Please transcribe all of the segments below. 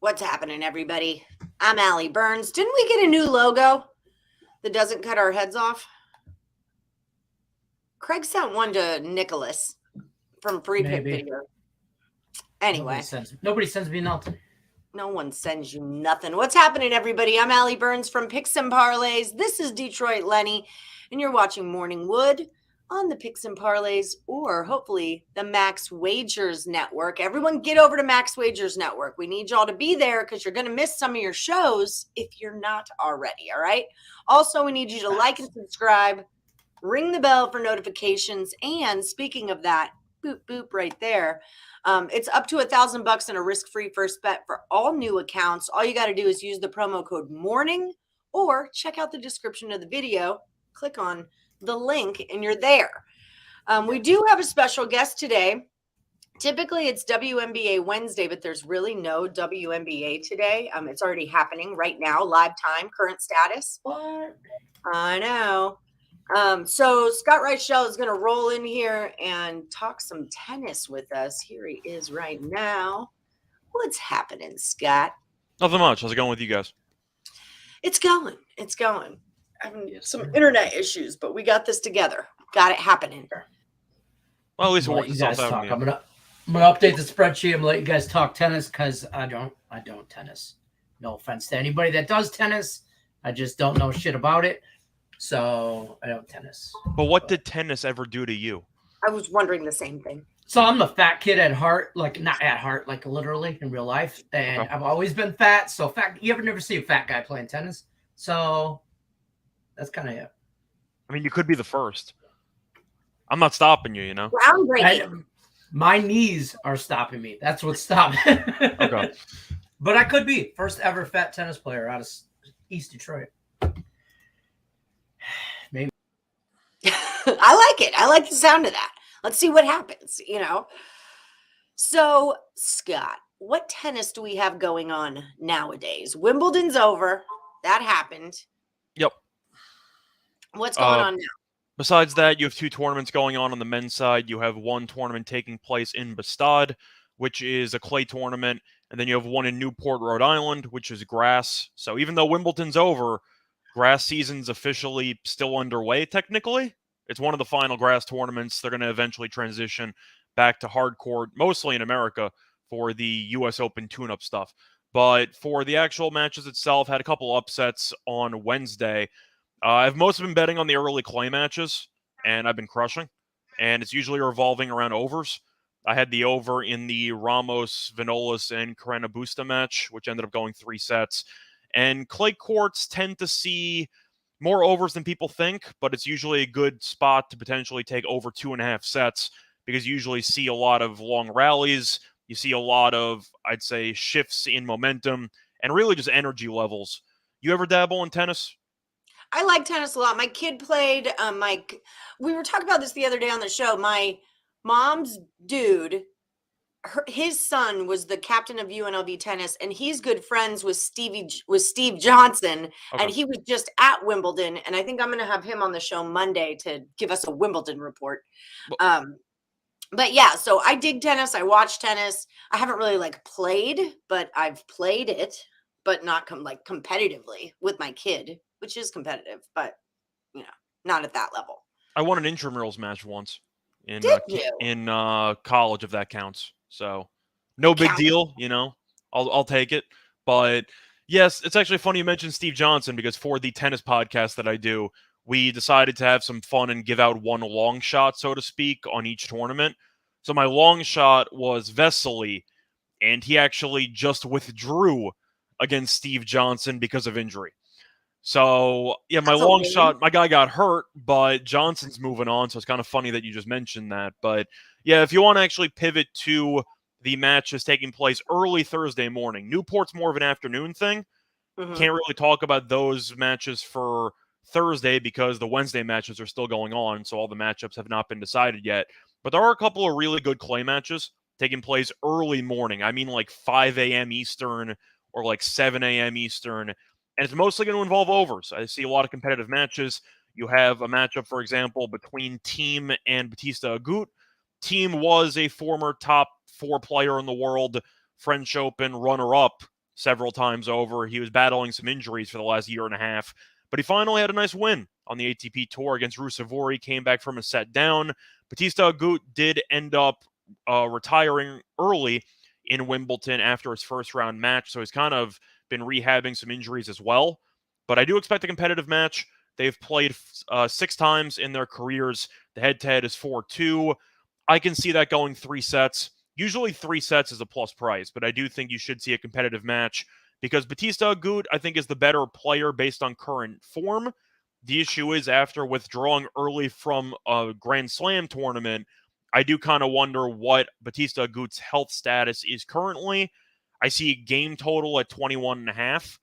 What's happening, everybody? I'm Allie Burns. Didn't we get a new logo that doesn't cut our heads off? Craig sent one to Nicholas from Free Pick Video. Anyway. Nobody sends me nothing. No one sends you nothing. What's happening, everybody? I'm Allie Burns from Picks and Parlays. This is Detroit Lenny, and you're watching Morning Wood on the Picks and Parlays, or hopefully the Max Wagers Network. Everyone get over to Max Wagers Network. We need y'all to be there because you're going to miss some of your shows if you're not already, all right? Also, we need you to like and subscribe, ring the bell for notifications, and speaking of that, boop, boop right there. It's up to $1,000 and a risk-free first bet for all new accounts. All you got to do is use the promo code MORNING or check out the description of the video. Click on the link and you're there. We do have a special guest today. Typically it's WNBA Wednesday, but there's really no WNBA today. It's already happening right now, live time, current status. What? I know. So Scott Reichel is going to roll in here and talk some tennis with us. Here he is right now. What's happening, Scott? Nothing much. How's it going with you guys? It's going. It's going. Having some internet issues, but we got this together. Got it happening. Well, at least it worked itself out. I'm gonna update the spreadsheet. I'm gonna let you guys talk tennis because I don't tennis. No offense to anybody that does tennis. I just don't know shit about it. So I don't tennis. But what did tennis ever do to you? I was wondering the same thing. So I'm a fat kid at heart, like not at heart, like literally in real life. And I've always been fat. So you ever never see a fat guy playing tennis? So that's kind of it. I mean, you could be the first. I'm not stopping you, you know? Groundbreaking. My knees are stopping me. That's what's stopping. Okay. But I could be first ever fat tennis player out of East Detroit. Maybe. I like it. I like the sound of that. Let's see what happens, you know? So, Scott, what tennis do we have going on nowadays? Wimbledon's over. That happened. Yep. What's going on now? Besides that, you have two tournaments going on the men's side. You have one tournament taking place in Bastad, which is a clay tournament, and then you have one in Newport, Rhode Island, which is grass. So even though Wimbledon's over, grass season's officially still underway, technically. It's one of the final grass tournaments. They're going to eventually transition back to hard court, mostly in America, for the U.S. Open tune-up stuff. But for the actual matches itself, had a couple upsets on Wednesday. I've mostly been betting on the early clay matches, and I've been crushing. And it's usually revolving around overs. I had the over in the Ramos, Vinolas, and Carrena Busta match, which ended up going 3 sets. And clay courts tend to see more overs than people think, but it's usually a good spot to potentially take over 2.5 sets because you usually see a lot of long rallies. You see a lot of, I'd say, shifts in momentum and really just energy levels. You ever dabble in tennis? I like tennis a lot. My kid played, we were talking about this the other day on the show. My mom's dude, his son was the captain of UNLV tennis, and he's good friends with Steve Johnson, Okay. and he was just at Wimbledon, and I think I'm going to have him on the show Monday to give us a Wimbledon report. But yeah, so I dig tennis. I watch tennis. I haven't really played, but I've played it, but not competitively with my kid, which is competitive, but not at that level. I won an intramurals match once in college, if that counts. So no big deal, I'll take it. But yes, it's actually funny you mentioned Steve Johnson because for the tennis podcast that I do, we decided to have some fun and give out one long shot, so to speak, on each tournament. So my long shot was Vesely, and he actually just withdrew against Steve Johnson because of injury. So, yeah, my long shot, my guy got hurt, but Johnson's moving on, so it's kind of funny that you just mentioned that. But, yeah, if you want to actually pivot to the matches taking place early Thursday morning, Newport's more of an afternoon thing. Mm-hmm. Can't really talk about those matches for Thursday because the Wednesday matches are still going on, so all the matchups have not been decided yet. But there are a couple of really good clay matches taking place early morning. I mean 5 a.m. Eastern or 7 a.m. Eastern. And it's mostly going to involve overs. I see a lot of competitive matches. You have a matchup, for example, between Thiem and Batista Agut. Thiem was a former top 4 player in the world, French Open runner-up, several times over. He was battling some injuries for the last year and a half, but he finally had a nice win on the ATP Tour against Rusevori. Came back from a set down. Bautista Agut did end up retiring early in Wimbledon after his first round match, so he's kind of been rehabbing some injuries as well. But I do expect a competitive match. They've played 6 times in their careers. The head-to-head is 4-2. I can see that going 3 sets. Usually 3 sets is a plus price, but I do think you should see a competitive match because Bautista Agut, I think, is the better player based on current form. The issue is after withdrawing early from a Grand Slam tournament, I do kind of wonder what Bautista Agut's health status is currently. I see game total at 21.5.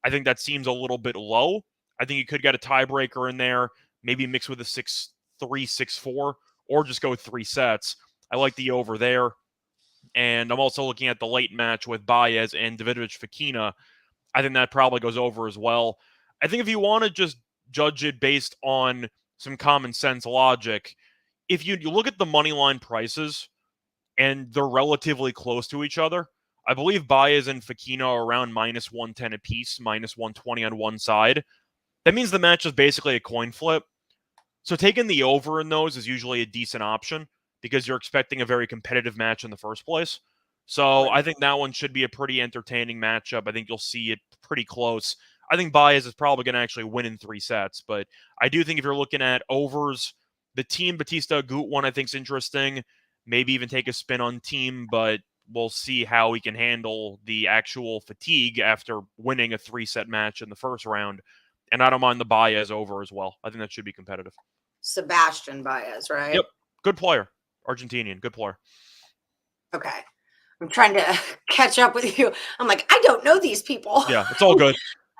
I think that seems a little bit low. I think you could get a tiebreaker in there, maybe mix with a 6-3, 6-4, or just go 3 sets. I like the over there. And I'm also looking at the late match with Baez and Davidovich Fekina. I think that probably goes over as well. I think if you want to just judge it based on some common sense logic, if you look at the money line prices and they're relatively close to each other, I believe Baez and Fekina are around minus 110 apiece, minus 120 on one side. That means the match is basically a coin flip. So taking the over in those is usually a decent option because you're expecting a very competitive match in the first place. So I think that one should be a pretty entertaining matchup. I think you'll see it pretty close. I think Baez is probably going to actually win in 3 sets, but I do think if you're looking at overs, the Team Bautista Agut one I think is interesting. Maybe even take a spin on Team, but we'll see how he can handle the actual fatigue after winning a 3-set match in the first round. And I don't mind the Baez over as well. I think that should be competitive. Sebastian Baez, right? Yep. Good player. Argentinian. Good player. Okay. I'm trying to catch up with you. I'm like, I don't know these people. Yeah, it's all good.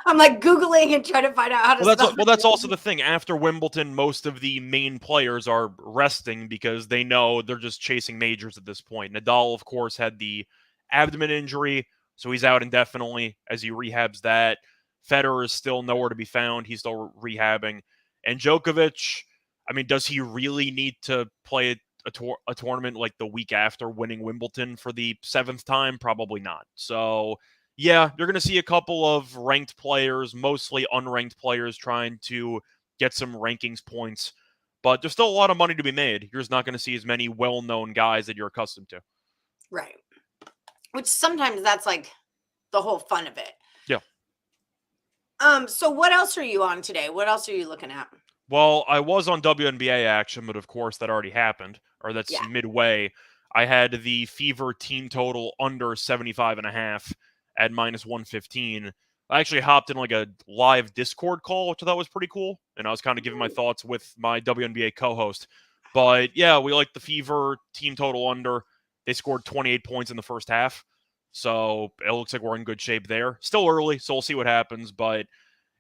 I'm like Googling and trying to find out how to spell. Well, that's also the thing. After Wimbledon, most of the main players are resting because they know they're just chasing majors at this point. Nadal, of course, had the abdomen injury, so he's out indefinitely as he rehabs that. Federer is still nowhere to be found. He's still rehabbing. And Djokovic, I mean, does he really need to play a tournament like the week after winning Wimbledon for the 7th time? Probably not. So, yeah, you're going to see a couple of ranked players, mostly unranked players, trying to get some rankings points. But there's still a lot of money to be made. You're just not going to see as many well-known guys that you're accustomed to. Right. Which sometimes that's like the whole fun of it. Yeah. So what else are you on today? What else are you looking at? Well, I was on WNBA action, but of course that already happened, or that's midway. I had the Fever team total under 75.5 at minus 115. I actually hopped in like a live Discord call, which I thought was pretty cool, and I was kind of giving my thoughts with my WNBA co-host. But yeah, we like the Fever team total under. They scored 28 points in the first half, so it looks like we're in good shape there. Still early, so we'll see what happens, but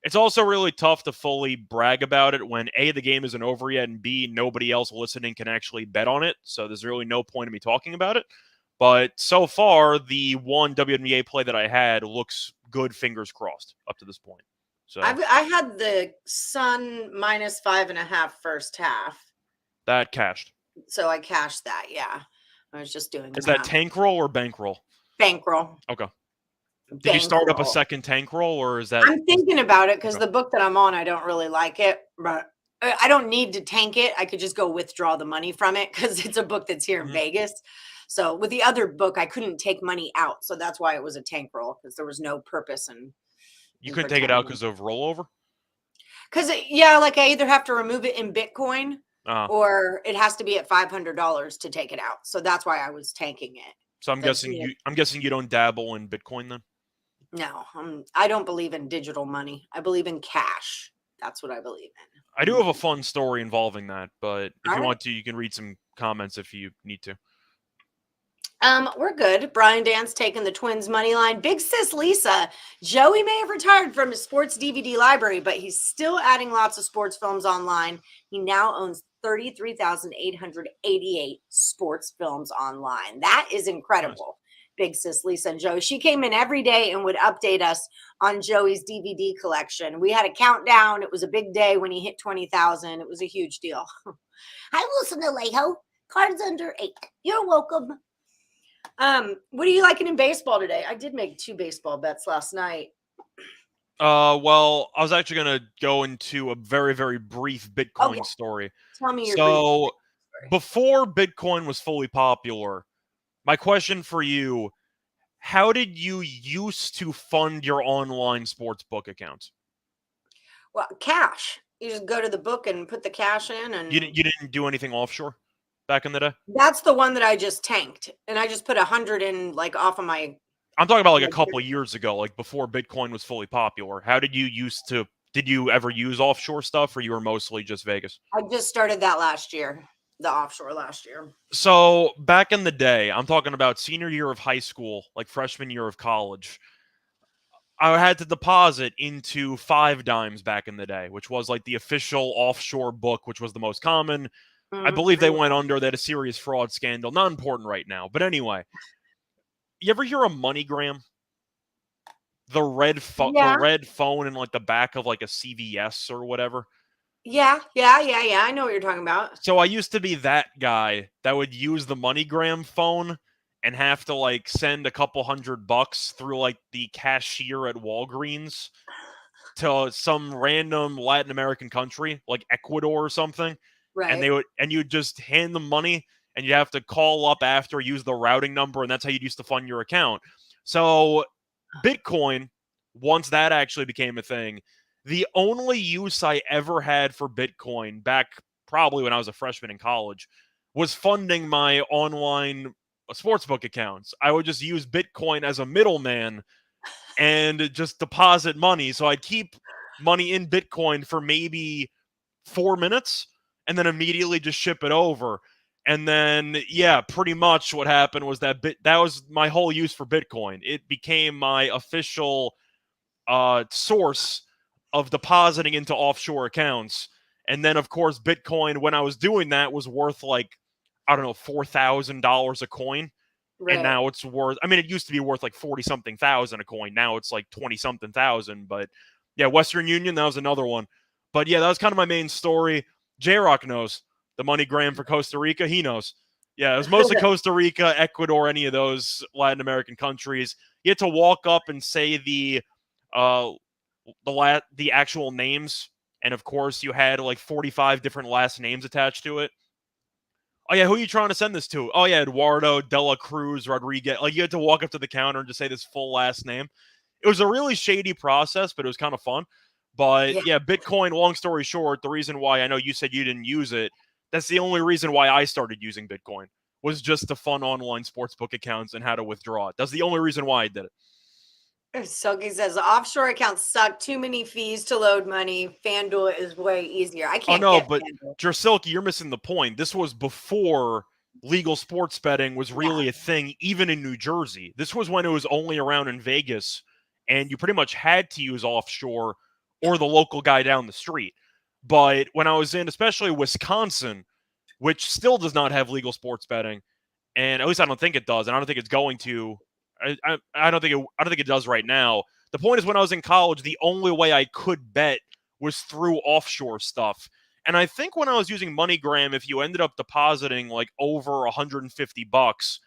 it's also really tough to fully brag about it when A, the game isn't over yet, and B, nobody else listening can actually bet on it. So there's really no point in me talking about it. But so far, the one WNBA play that I had looks good, fingers crossed, up to this point. So I had the Sun minus 5.5 first half. That cashed. So I cashed that, yeah. I was just doing Is that tank roll or bankroll? Bankroll. Okay. Did you start up a second tank roll, or is that? I'm thinking about it because the book that I'm on, I don't really like it, but I don't need to tank it. I could just go withdraw the money from it because it's a book that's here in Vegas. So with the other book, I couldn't take money out. So that's why it was a tank roll because there was no purpose in. You couldn't take it out because of rollover? Because, like I either have to remove it in Bitcoin or it has to be at $500 to take it out. So that's why I was tanking it. So I'm guessing you don't dabble in Bitcoin then? No, I don't believe in digital money. I believe in cash. That's what I believe in. I do have a fun story involving that, but if you want to, you can read some comments if you need to. We're good. Brian Dance taking the Twins money line. Big sis Lisa. Joey may have retired from his sports DVD library, but he's still adding lots of sports films online. He now owns 33,888 sports films online. That is incredible. Nice. Big sis Lisa and Joey. She came in every day and would update us on Joey's DVD collection. We had a countdown. It was a big day when he hit 20,000. It was a huge deal. Hi, Wilson Alejo. Cards under 8. You're welcome. What are you liking in baseball today? I did make 2 baseball bets last night. Well, I was actually going to go into a very, very brief Bitcoin story. Tell me your So, brief before Bitcoin was fully popular, my question for you, how did you used to fund your online sportsbook accounts? Well, cash. You just go to the book and put the cash in, and You didn't do anything offshore back in the day? that's the one that I just tanked, and I just put 100 in, like, off of my. I'm talking about like a couple of years ago, like before Bitcoin was fully popular. How did you used to? Did you ever use offshore stuff, or you were mostly just Vegas? I just started that last year, the offshore last year. So back in the day, I'm talking about senior year of high school, like freshman year of college. I had to deposit into 5 Dimes back in the day, which was like the official offshore book, which was the most common. I believe they went under. They had a serious fraud scandal. Not important right now, but anyway. You ever hear of MoneyGram? The red phone in like the back of like a CVS or whatever. Yeah. I know what you're talking about. So I used to be that guy that would use the MoneyGram phone and have to like send a couple $100 through like the cashier at Walgreens to some random Latin American country like Ecuador or something. Right. And you'd just hand them money and you have to call up after, use the routing number, and that's how you used to fund your account. So Bitcoin, once that actually became a thing, the only use I ever had for Bitcoin back probably when I was a freshman in college was funding my online sportsbook accounts. I would just use Bitcoin as a middleman and just deposit money. So I'd keep money in Bitcoin for maybe 4 minutes and then immediately just ship it over. And then, yeah, pretty much what happened was that was my whole use for Bitcoin. It became my official source of depositing into offshore accounts. And then, of course, Bitcoin, when I was doing that, was worth like, I don't know, $4,000 a coin. Right. And now it's worth, I mean, it used to be worth like 40-something thousand a coin. Now it's like 20-something thousand. But yeah, Western Union, that was another one. But yeah, that was kind of my main story. J-Rock knows. The MoneyGram for Costa Rica, he knows. Yeah, it was mostly Costa Rica, Ecuador, any of those Latin American countries. You had to walk up and say the actual names, and of course you had like 45 different last names attached to it. Oh yeah, who are you trying to send this to? Oh yeah, Eduardo de la Cruz Rodriguez. Like you had to walk up to the counter and just say this full last name. It was a really shady process, but it was kind of fun. But yeah, Bitcoin, long story short, the reason why I know you said you didn't use it, that's the only reason why I started using Bitcoin, was just to fund online sportsbook accounts and how to withdraw it. That's the only reason why I did it. Silky says offshore accounts suck. Too many fees to load money. FanDuel is way easier. I can't. Oh no, but Jersilky, you're missing the point. This was before legal sports betting was really a thing, even in New Jersey. This was when it was only around in Vegas, and you pretty much had to use offshore or the local guy down the street. But when I was in, especially Wisconsin, which still does not have legal sports betting, and at least I don't think it does, and I don't think it's going to. I don't think it does right now. The point is, when I was in college, the only way I could bet was through offshore stuff. And I think when I was using MoneyGram, if you ended up depositing like over $150,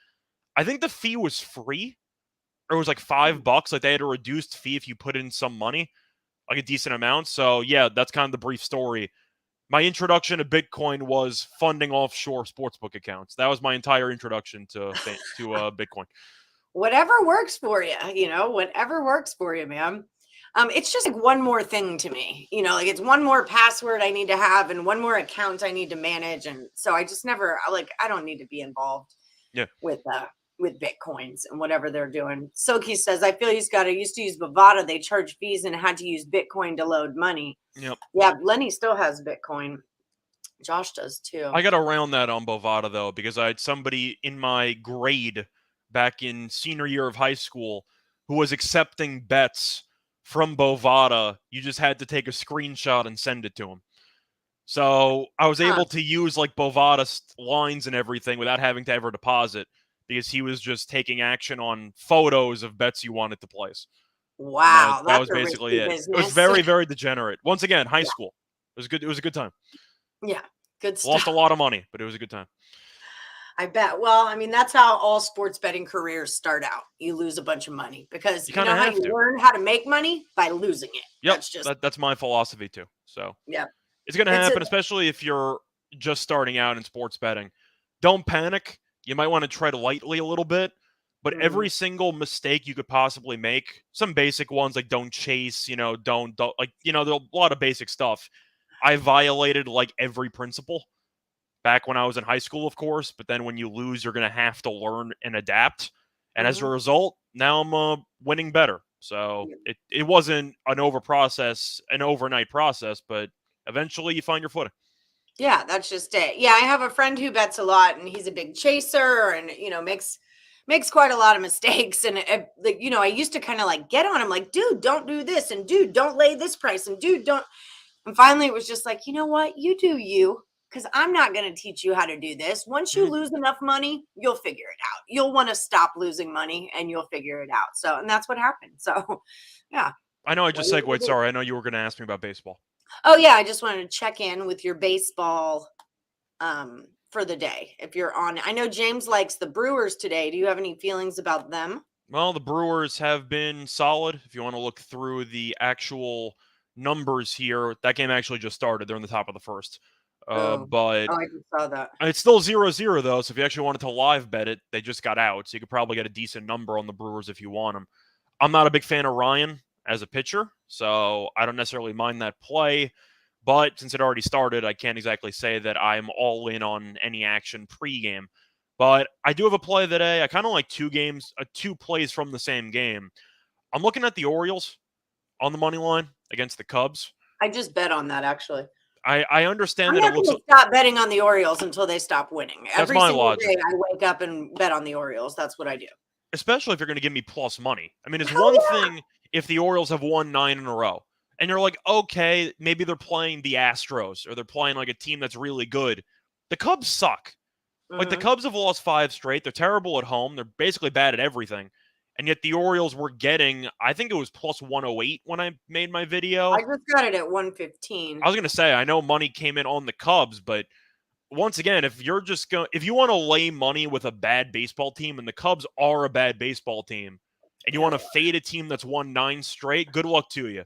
I think the fee was free, or it was like $5. Like they had a reduced fee if you put in some money, like a decent amount. So yeah, that's kind of the brief story. My introduction to Bitcoin was funding offshore sportsbook accounts. That was my entire introduction to Bitcoin. Whatever works for you, whatever works for you, man. It's just like one more thing to me, like it's one more password I need to have and one more account I need to manage. And so I just never I don't need to be involved with Bitcoins and whatever they're doing. Silky says, I feel used to use Bovada. They charge fees and had to use Bitcoin to load money. Yep. Yeah. Lenny still has Bitcoin. Josh does too. I got around that on Bovada though, because I had somebody in my grade back in senior year of high school who was accepting bets from Bovada. You just had to take a screenshot and send it to him. So I was able to use like Bovada lines and everything without having to ever deposit, because he was just taking action on photos of bets you wanted to place. Wow. That was basically it. Business. It was very, very degenerate. Once again, high school. It was good. It was a good time. Yeah. Good stuff. Lost a lot of money, but it was a good time. I bet. Well, I mean, that's how all sports betting careers start out. You lose a bunch of money because You you kind know of how have you to. learn how to make money? By losing it. Yep, That's just, that's my philosophy too. So yeah. it's going to It's a, happen, especially if you're just starting out in sports betting. Don't panic. You might want to tread lightly a little bit, but every single mistake you could possibly make, some basic ones like don't chase, don't like, there's a lot of basic stuff. I violated like every principle back when I was in high school, of course, but then when you lose, you're going to have to learn and adapt. And as a result, now I'm winning better. So it wasn't an overnight process, but eventually you find your footing. yeah, that's just it. Yeah, I have a friend who bets a lot, and he's a big chaser, and makes quite a lot of mistakes. And I used to kind of like get on him, like, dude, don't do this, and dude, don't lay this price, and dude, don't. And finally, it was just like, you know what, you do you, because I'm not going to teach you how to do this. Once you lose enough money, you'll figure it out. You'll want to stop losing money, and you'll figure it out. So, and that's what happened. So, yeah. I know I just segued. Sorry, I know you were going to ask me about baseball. Oh yeah, I just wanted to check in with your baseball for the day. If you're on, I know James likes the Brewers today. Do you have any feelings about them? Well, the Brewers have been solid. If you want to look through the actual numbers here, that game actually just started. They're in the top of the first. But I just saw that. it's still 0-0 though. So if you actually wanted to live bet it, they just got out. So you could probably get a decent number on the Brewers if you want them. I'm not a big fan of Ryan as a pitcher, so I don't necessarily mind that play. But since it already started, I can't exactly say that I'm all in on any action pregame. But I do have a play today. I kind of like two plays from the same game. I'm looking at the Orioles on the money line against the Cubs. I just bet on that actually. I understand I'm that not it looks. going to stop betting on the Orioles until they stop winning. That's Every my single logic. day, I wake up and bet on the Orioles. That's what I do. Especially if you're going to give me plus money. I mean, it's Hell one yeah. thing if the Orioles have won 9 in a row, and you're like, okay, maybe they're playing the Astros or they're playing like a team that's really good. The Cubs suck. Like the Cubs have lost 5 straight. They're terrible at home. They're basically bad at everything. And yet the Orioles were getting, I think it was plus 108 when I made my video. I just got it at 115. I was going to say, I know money came in on the Cubs, but once again, if you want to lay money with a bad baseball team, and the Cubs are a bad baseball team, and you want to fade a team that's won 9 straight, good luck to you.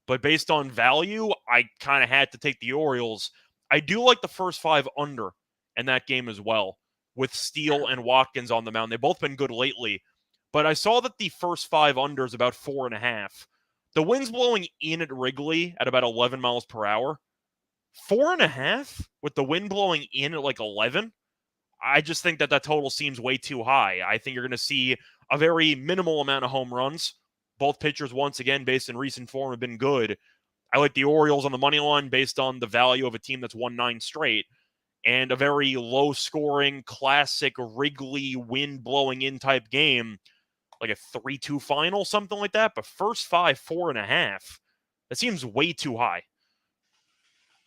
But based on value, I kind of had to take the Orioles. I do like the first 5 under in that game as well, with Steele and Watkins on the mound. They've both been good lately. But I saw that the first 5 under is about 4.5. The wind's blowing in at Wrigley at about 11 miles per hour. 4.5 with the wind blowing in at like 11. I just think that total seems way too high. I think you're going to see a very minimal amount of home runs. Both pitchers, once again, based in recent form, have been good. I like the Orioles on the money line based on the value of a team that's won 9 straight, and a very low-scoring, classic Wrigley wind blowing in type game, like a 3-2 final, something like that. But first 5, 4.5. That seems way too high.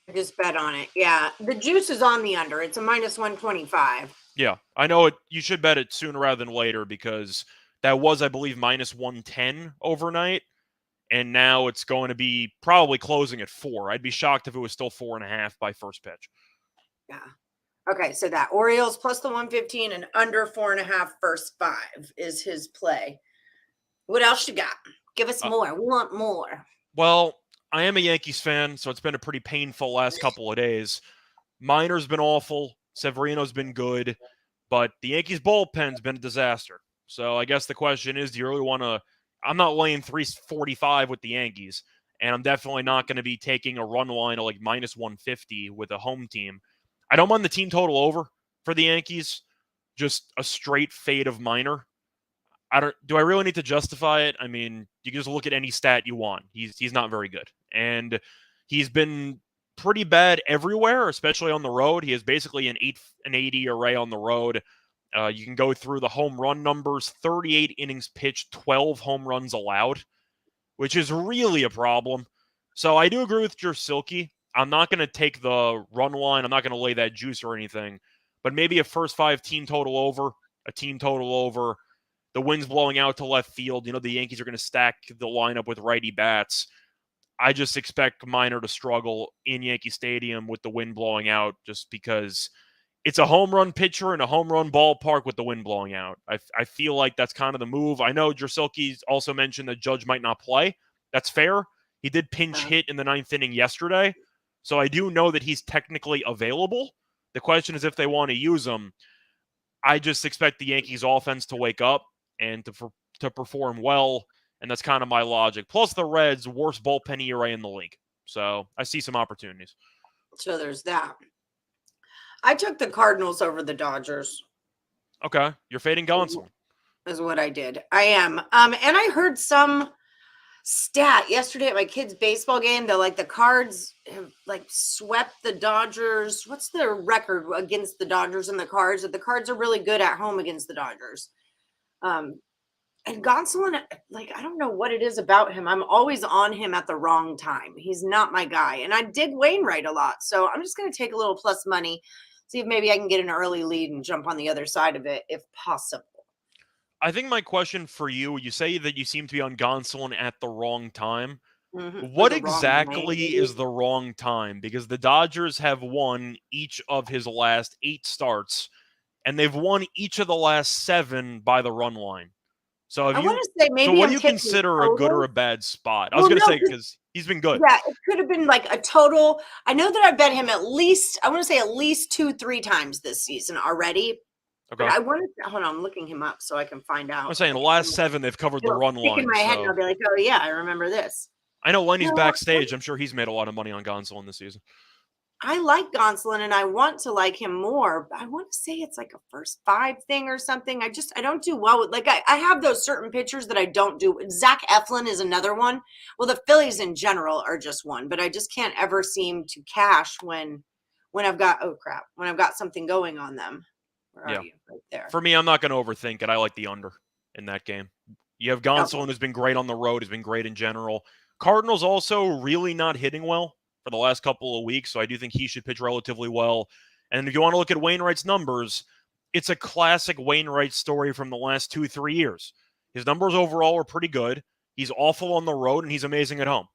I just bet on it. Yeah. The juice is on the under. It's a minus 125. Yeah, I know it. You should bet it sooner rather than later because that was, I believe, minus 110 overnight. And now it's going to be probably closing at 4. I'd be shocked if it was still 4.5 by first pitch. Yeah. Okay, so that Orioles plus the 115 and under 4.5 first 5 is his play. What else you got? Give us more. We want more. Well, I am a Yankees fan, so it's been a pretty painful last couple of days. Minor's been awful. Severino's been good. But the Yankees bullpen's been a disaster. So I guess the question is, do you really want to... I'm not laying 345 with the Yankees, and I'm definitely not going to be taking a run line of like minus 150 with a home team. I don't mind the team total over for the Yankees. Just a straight fade of Minor. Do I really need to justify it? I mean, you can just look at any stat you want. He's not very good. And he's been pretty bad everywhere, especially on the road. He has basically an 8-80 array on the road. You can go through the home run numbers, 38 innings pitched, 12 home runs allowed, which is really a problem. So I do agree with your Silky. I'm not going to take the run line. I'm not going to lay that juice or anything. But maybe a first 5 team total over, a team total over. The wind's blowing out to left field. You know, the Yankees are going to stack the lineup with righty bats. I just expect Minor to struggle in Yankee Stadium with the wind blowing out just because it's a home run pitcher in a home run ballpark with the wind blowing out. I feel like that's kind of the move. I know Jersilke also mentioned that Judge might not play. That's fair. He did pinch hit in the 9th inning yesterday, so I do know that he's technically available. The question is if they want to use him. I just expect the Yankees offense to wake up and to perform well, and that's kind of my logic. Plus the Reds' worst bullpen ERA in the league. So I see some opportunities. So there's that. I took the Cardinals over the Dodgers. Okay. You're fading Gonsolin. Is what I did. I am. And I heard some stat yesterday at my kids' baseball game that like the Cards have like swept the Dodgers. What's their record against the Dodgers and the Cards? That the Cards are really good at home against the Dodgers. And Gonsolin, like, I don't know what it is about him. I'm always on him at the wrong time. He's not my guy. And I dig Wainwright a lot. So I'm just going to take a little plus money, see if maybe I can get an early lead and jump on the other side of it if possible. I think my question for you say that you seem to be on Gonsolin at the wrong time. Mm-hmm. What exactly is the wrong time? Because the Dodgers have won each of his last 8 starts, and they've won each of the last 7 by the run line. So I want to say maybe. So what do you consider a good or a bad spot? I was going to say because he's been good. Yeah, it could have been like a total. I know that I bet him at least. I want to say at least 2-3 times this season already. Okay. But I want to hold on. I'm looking him up so I can find out. I'm saying the last 7 they've covered the run line. In my head, and I'll be like, oh yeah, I remember this. I know Lenny's backstage. I'm sure he's made a lot of money on Gonsolin this season. I like Gonsolin and I want to like him more. But I want to say it's like a first 5 thing or something. I don't do well with, like, I have those certain pitchers that I don't do. Zach Eflin is another one. Well, the Phillies in general are just one, but I just can't ever seem to cash when I've got, when I've got something going on them. Where are you? Right there. For me, I'm not going to overthink it. I like the under in that game. You have Gonsolin who's been great on the road, has been great in general. Cardinals also really not hitting well for the last couple of weeks, so I do think he should pitch relatively well. And if you want to look at Wainwright's numbers, it's a classic Wainwright story from the last 2-3 years. His numbers overall are pretty good. He's awful on the road, and he's amazing at home.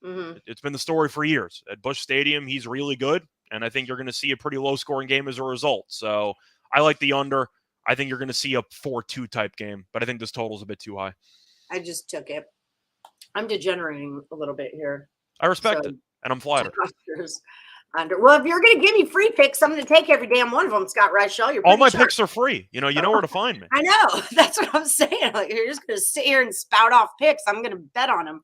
Mm-hmm. It's been the story for years. At Busch Stadium, he's really good, and I think you're going to see a pretty low-scoring game as a result. So I like the under. I think you're going to see a 4-2 type game, but I think this total's a bit too high. I just took it. I'm degenerating a little bit here. I respect it, and I'm flattered. Well, if you're going to give me free picks, I'm going to take every damn one of them, Scott Reichel. All my picks are free. You know where to find me. I know. That's what I'm saying. Like, you're just going to sit here and spout off picks. I'm going to bet on them.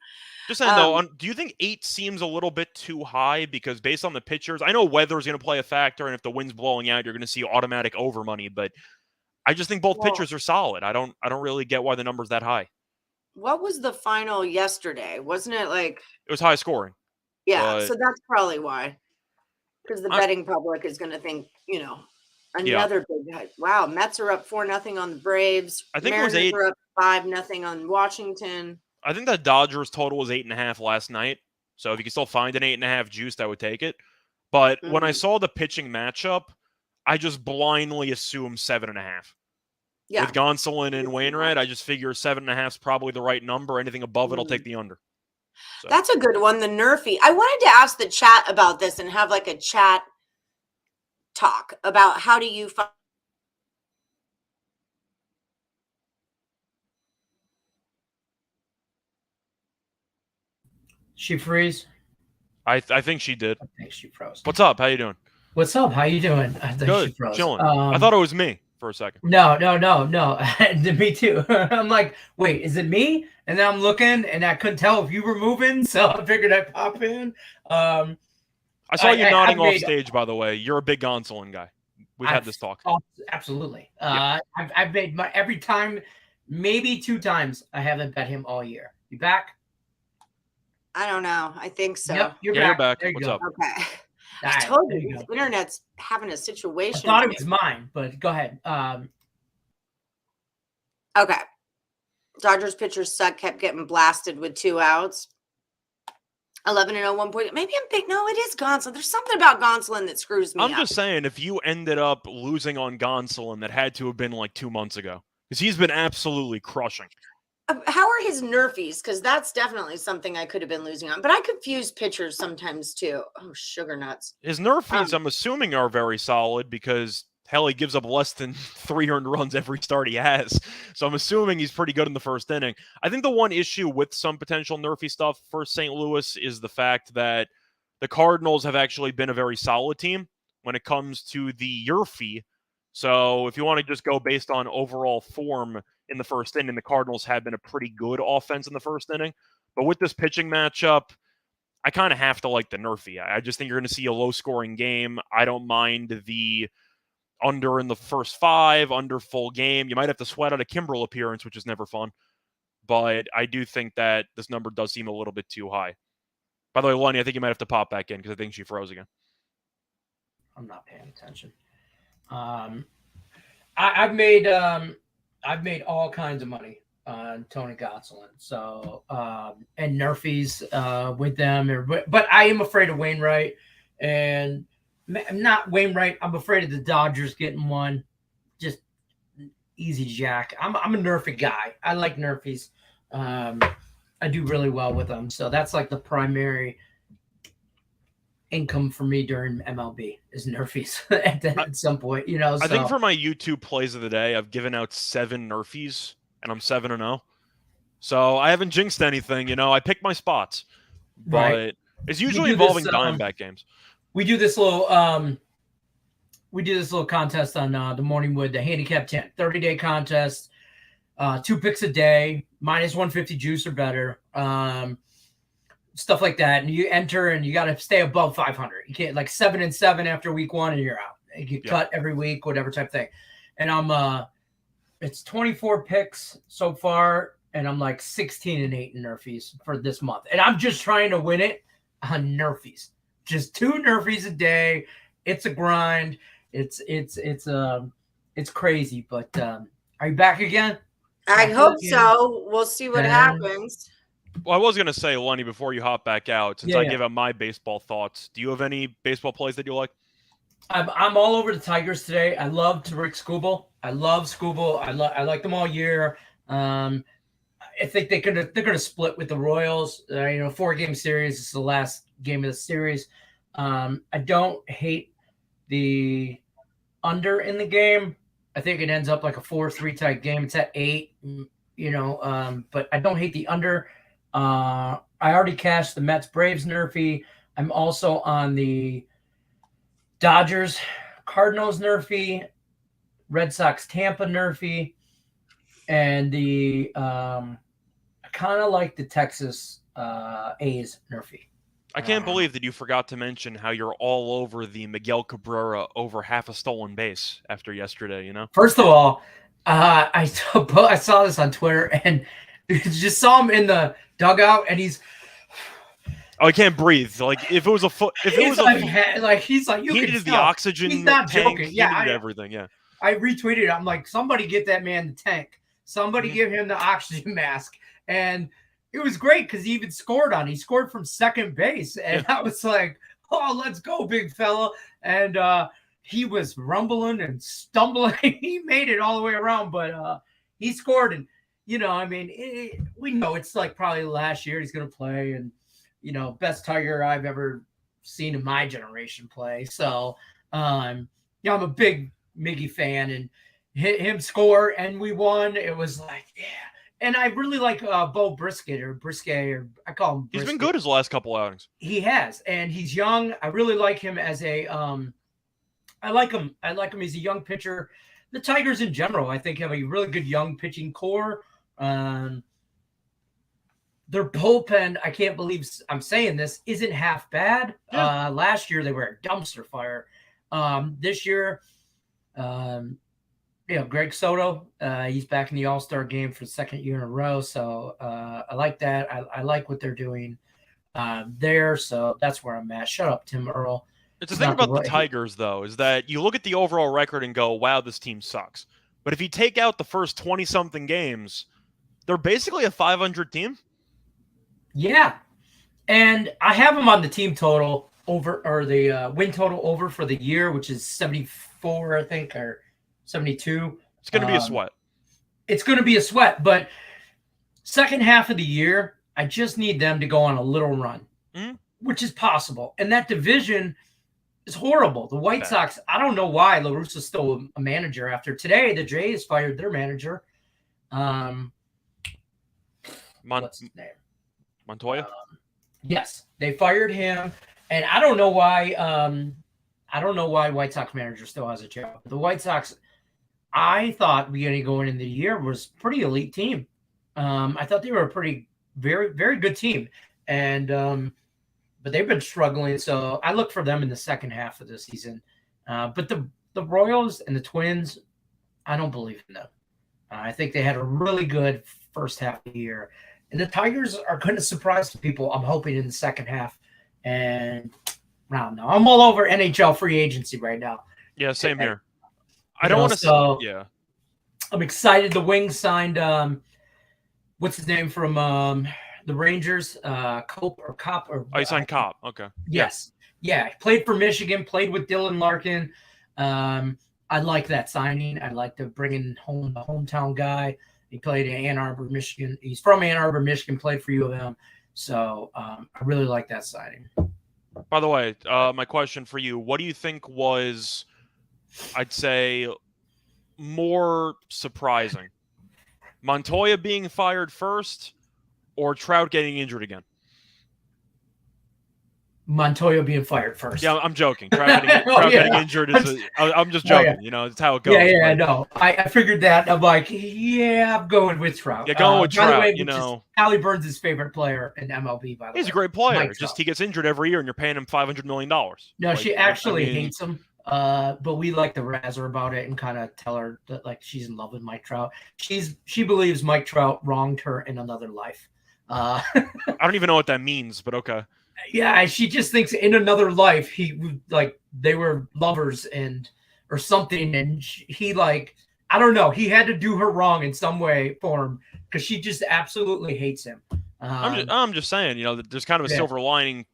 Just saying, though, do you think 8 seems a little bit too high? Because based on the pitchers, I know weather is going to play a factor, and if the wind's blowing out, you're going to see automatic over money. But I just think both pitchers are solid. I don't really get why the number's that high. What was the final yesterday? Wasn't it like it was high scoring? Yeah, so that's probably why. Because the betting public is going to think, another big. Wow, Mets are up 4-0 on the Braves. I think Mariners it was 8. Are up 5-0 on Washington. I think the Dodgers total was 8.5 last night. So if you can still find an 8.5 juiced, I would take it. But when I saw the pitching matchup, I just blindly assumed 7.5. Yeah. With Gonsolin and Wainwright, I just figure 7.5 is probably the right number. Anything above it, I'll take the under. So. That's a good one, the Nerfy. I wanted to ask the chat about this and have like a chat talk about how do you find. She freeze? I think she did. I think she froze. What's up? How you doing? What's up? How you doing? I think good. She froze. Chilling. I thought it was me for a second. No. Me too. I'm like, wait, is it me? And then I'm looking, and I couldn't tell if you were moving, so I figured I'd pop in. I saw you nodding off stage, by the way. You're a big Gonsolin guy. We've had this talk. Absolutely. Yeah. I've made my every time, maybe 2 times. I haven't bet him all year. You back? I don't know. I think so. Yep, you're back. There you What's go. up? Okay. Right, I told you, the internet's having a situation. I thought it was mine, but go ahead. Okay. Dodgers pitchers suck, kept getting blasted with 2 outs. 11-0, 1 point. Maybe I'm thinking, no, it is Gonsolin. There's something about Gonsolin that screws me up. I'm just saying, if you ended up losing on Gonsolin, that had to have been like 2 months ago. Because he's been absolutely crushing. How are his Nerfies? Because that's definitely something I could have been losing on. But I confuse pitchers sometimes too. Oh, sugar nuts. His Nerfies, I'm assuming, are very solid because Hell, he gives up less than 3 earned runs every start he has. So I'm assuming he's pretty good in the first inning. I think the one issue with some potential nerfy stuff for St. Louis is the fact that the Cardinals have actually been a very solid team when it comes to the Yerfie. So if you want to just go based on overall form in the first inning, the Cardinals have been a pretty good offense in the first inning. But with this pitching matchup, I kind of have to like the nerfy. I just think you're going to see a low-scoring game. I don't mind the under in the first 5, under full game. You might have to sweat out a Kimbrel appearance, which is never fun. But I do think that this number does seem a little bit too high. By the way, Lenny, I think you might have to pop back in because I think she froze again. I'm not paying attention. I've made all kinds of money on Tony Gonsolin. So and nerfies with them, but I am afraid of Wainwright, and not Wainwright. I'm afraid of the Dodgers getting one. Just easy jack. I'm a nerfy guy. I like nerfies. I do really well with them. So that's like the primary income for me during MLB is nerfies at some point, you know. So. I think for my YouTube plays of the day, I've given out 7 nerfies, and I'm 7-0. So I haven't jinxed anything, you know. I picked my spots, but right. It's usually involving Diamondback games. We do this little contest on the Morning Wood, the Handicap 10 30-day contest. 2 picks a day, minus 150 juice or better. Stuff like that, and you enter, and you got to stay above 500. You can't, like 7-7 after week 1, and you're out. You get cut every week, whatever type thing. And I'm it's 24 picks so far, and I'm like 16-8 in nerfies for this month. And I'm just trying to win it on nerfies. Just 2 nerfies a day. It's a grind. It's crazy. But are you back again? I hope so. We'll see what happens. Well, I was going to say, Lenny, before you hop back out, since I gave out my baseball thoughts, do you have any baseball plays that you like? I'm all over the Tigers today. I love Rick Skubal. I love Skubal. I like them all year. I think they're gonna split with the Royals. 4-game series. This is the last game of the series. I don't hate the under in the game. I think it ends up like a 4-3 type game. It's at 8. But I don't hate the under. I already cashed the Mets Braves nerfy. I'm also on the Dodgers Cardinals nerfy, Red Sox Tampa nerfy, and the I kind of like the Texas A's nerfy. I can't believe that you forgot to mention how you're all over the Miguel Cabrera over half a stolen base after yesterday, you know? First of all, I saw this on Twitter, and just saw him in the dugout, and he's I can't breathe. Like if it was a foot, if it was he's like you he can needed tell. the oxygen. He's not tank. joking. He Yeah, needed everything. Yeah, I retweeted it. I'm like, somebody get that man the tank. Somebody give him the oxygen mask, and it was great because he even scored on. He scored from second base, and I was like, "Oh, let's go, big fella!" And he was rumbling and stumbling. He made it all the way around, but he scored. And we know it's like probably last year he's going to play, and best Tiger I've ever seen in my generation play. So, I'm a big Miggy fan, and hit him score, and we won. It was like, yeah. And I really like Bo Brisket, or I call him Brisket. He's been good his last couple outings. He has, and he's young. I really like him as a I like him. He's a young pitcher. The Tigers in general, I think, have a really good young pitching core. Their bullpen, I can't believe I'm saying this, isn't half bad. Yeah. Last year they were a dumpster fire. This year, Greg Soto, he's back in the All-Star game for the second year in a row. So I like that. I like what they're doing there. So that's where I'm at. Shut up, Tim Earl. It's the thing about the Tigers, though, is that you look at the overall record and go, wow, this team sucks. But if you take out the first 20-something games, they're basically a 500 team. Yeah. And I have them on the team total over, or the win total over for the year, which is 74, I think, or 72. It's going to be a sweat. It's going to be a sweat, but second half of the year, I just need them to go on a little run, which is possible. And that division It's horrible. The White Bad. Sox, I don't know why La Russa's still a manager after today. The Jays fired their manager. What's his name? Montoya? Yes, they fired him. And I don't know why White Sox manager still has a job. The White Sox, I thought beginning going into the year was pretty elite team. I thought they were a pretty very, very good team. And but they've been struggling. So I look for them in the second half of the season. But the Royals and the Twins, I don't believe in them. I think they had a really good first half of the year. And the Tigers are going to surprise people, I'm hoping, in the second half. And I don't know. I'm all over NHL free agency right now. Yeah, same here. I don't want to so yeah. I'm excited. The Wings signed what's his name from the Rangers? Cope. Oh, you signed Copp. Okay. Yes. Yeah. Played for Michigan, played with Dylan Larkin. I like that signing. I like to bring in home the hometown guy. He played in Ann Arbor, Michigan. He's from Ann Arbor, Michigan, played for U of M. So I really like that signing. By the way, my question for you, what do you think was, I'd say, more surprising? Montoya being fired first or Trout getting injured again? Montoya being fired first. Yeah, I'm joking. Trout getting injured is I'm just joking. Yeah. You know, it's how it goes. Yeah, I know. I figured that. I'm like, yeah, I'm going with Trout. Yeah, going with Trout, way, you know. Allie Burns' favorite player in MLB, by the way. He's a great player. Mike Just Trout. He gets injured every year, and you're paying him $500 million. No, like, she actually hates him. But we like to razz her about it and kind of tell her that like she's in love with Mike Trout. She believes Mike Trout wronged her in another life. I don't even know what that means, but okay. Yeah, she just thinks in another life they were lovers or something, and he I don't know, he had to do her wrong in some way form because she just absolutely hates him. I'm just saying, you know, that there's kind of a silver lining,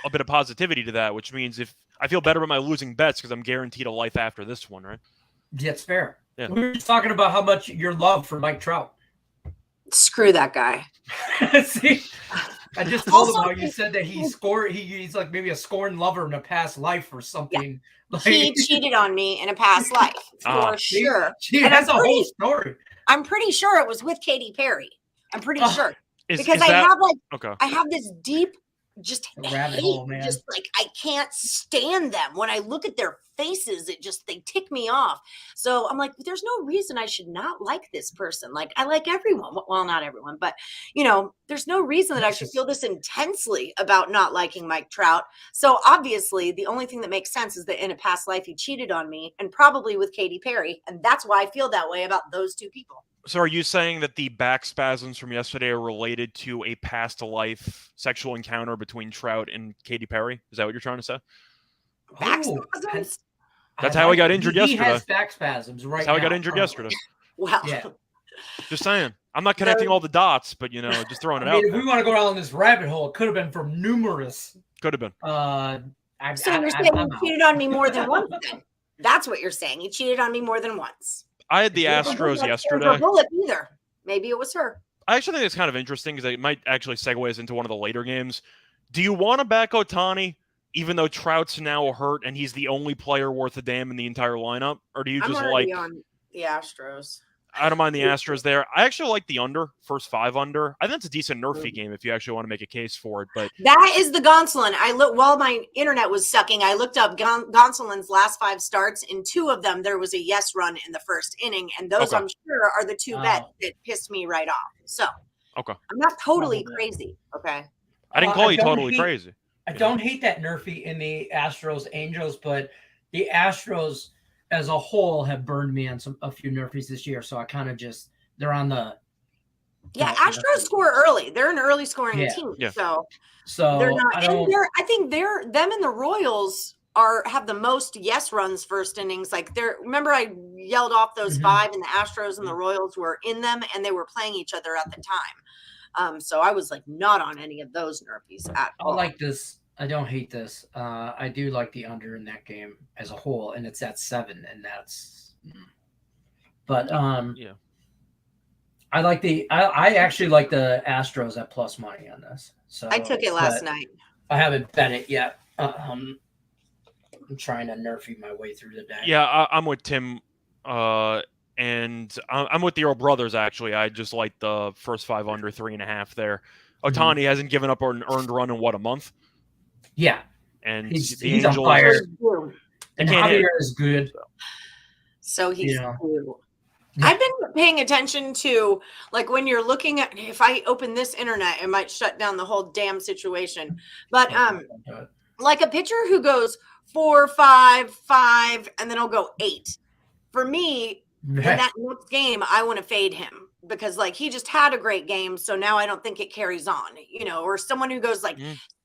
a bit of positivity to that, which means if I feel better about my losing bets because I'm guaranteed a life after this one, right? That's fair. Yeah. We were just talking about how much your love for Mike Trout. Screw that guy. See, I just told him how you said that he's like maybe a scorned lover in a past life or something. Yeah. He cheated on me in a past life for sure. That's a whole story. I'm pretty sure it was with Katy Perry. I'm pretty sure because I have this deep just rabbit hate, hole, man. just like I can't stand them. When I look at their faces, they tick me off. So I'm like, there's no reason I should not like this person. Like I like everyone. Well, not everyone, but you know, there's no reason that I should feel this intensely about not liking Mike Trout. So obviously the only thing that makes sense is that in a past life he cheated on me and probably with Katy Perry. And that's why I feel that way about those two people. So are you saying that the back spasms from yesterday are related to a past life sexual encounter between Trout and Katy Perry? Is that what you're trying to say? Back spasms? That's how he got injured yesterday. He has back spasms right now. That's how he got injured yesterday. Well, yeah. Just saying. I'm not connecting all the dots, but, you know, just throwing it out. If we want to go down this rabbit hole, it could have been from numerous. Could have been. So you're saying he cheated on me more than once then? That's what you're saying. He cheated on me more than once. I had the Astros yesterday. Bullet either. Maybe it was her. I actually think it's kind of interesting because it might actually segue us into one of the later games. Do you want to back Ohtani, even though Trout's now hurt and he's the only player worth a damn in the entire lineup? Or do you just like on the Astros? I don't mind the Astros there. I actually like the under, first 5 under. I think it's a decent nerfy game if you actually want to make a case for it. But that is the Gonsolin. While my internet was sucking, I looked up Gonsolin's last 5 starts. In 2 of them, there was a yes run in the first inning, and those I'm sure are the 2 bets that pissed me right off. So I'm not totally crazy. Okay, I didn't call you totally crazy. I don't hate that nerfy in the Astros Angels, but the Astros as a whole have burned me on a few nerfies this year. So I kind of they're on the. Yeah, Astros score early. They're an early scoring team. Yeah. So they're not. I think them and the Royals have the most yes runs first innings. Like remember I yelled off those 5 and the Astros and the Royals were in them and they were playing each other at the time. So I was like not on any of those nerfies at all. I like this. I don't hate this. I do like the under in that game as a whole, and it's at 7, and that's. But yeah, I like I actually like the Astros at plus money on this. So I took it last night. I haven't bet it yet. I'm trying to nerfy my way through the day. Yeah, I'm with Tim, and I'm with the Earl brothers, actually. I just like the first 5 under 3.5 there. Ohtani hasn't given up an earned run in, what, a month? Yeah. And he's Angels, on fire. And Javier is good. So he's cool. I've been paying attention to, like, when you're looking at, if I open this internet, it might shut down the whole damn situation. But like a pitcher who goes 4, 5, 5, and then I'll go 8. For me, in that next game, I want to fade him because, like, he just had a great game. So now I don't think it carries on, you know, or someone who goes like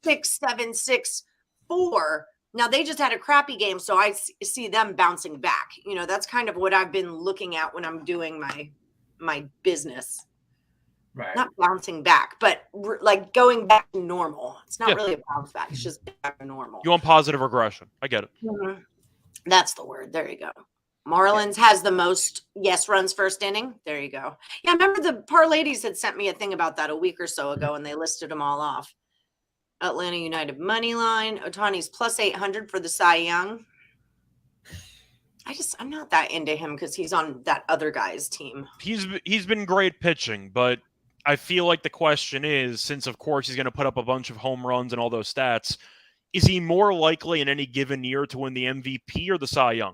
6, 7, 6, 4. Now they just had a crappy game, so I see them bouncing back. You know, that's kind of what I've been looking at when I'm doing my business. Right. Not bouncing back, but like going back to normal. It's not really a bounce back. It's just back to normal. You want positive regression. I get it. Mm-hmm. That's the word. There you go. Marlins has the most runs first inning. There you go. Yeah, I remember the Parlays had sent me a thing about that a week or so ago, and they listed them all off. Atlanta United money line. Ohtani's plus 800 for the Cy Young. I'm not that into him because he's on that other guy's team. He's been great pitching, but I feel like the question is, since of course he's going to put up a bunch of home runs and all those stats, is he more likely in any given year to win the MVP or the Cy Young?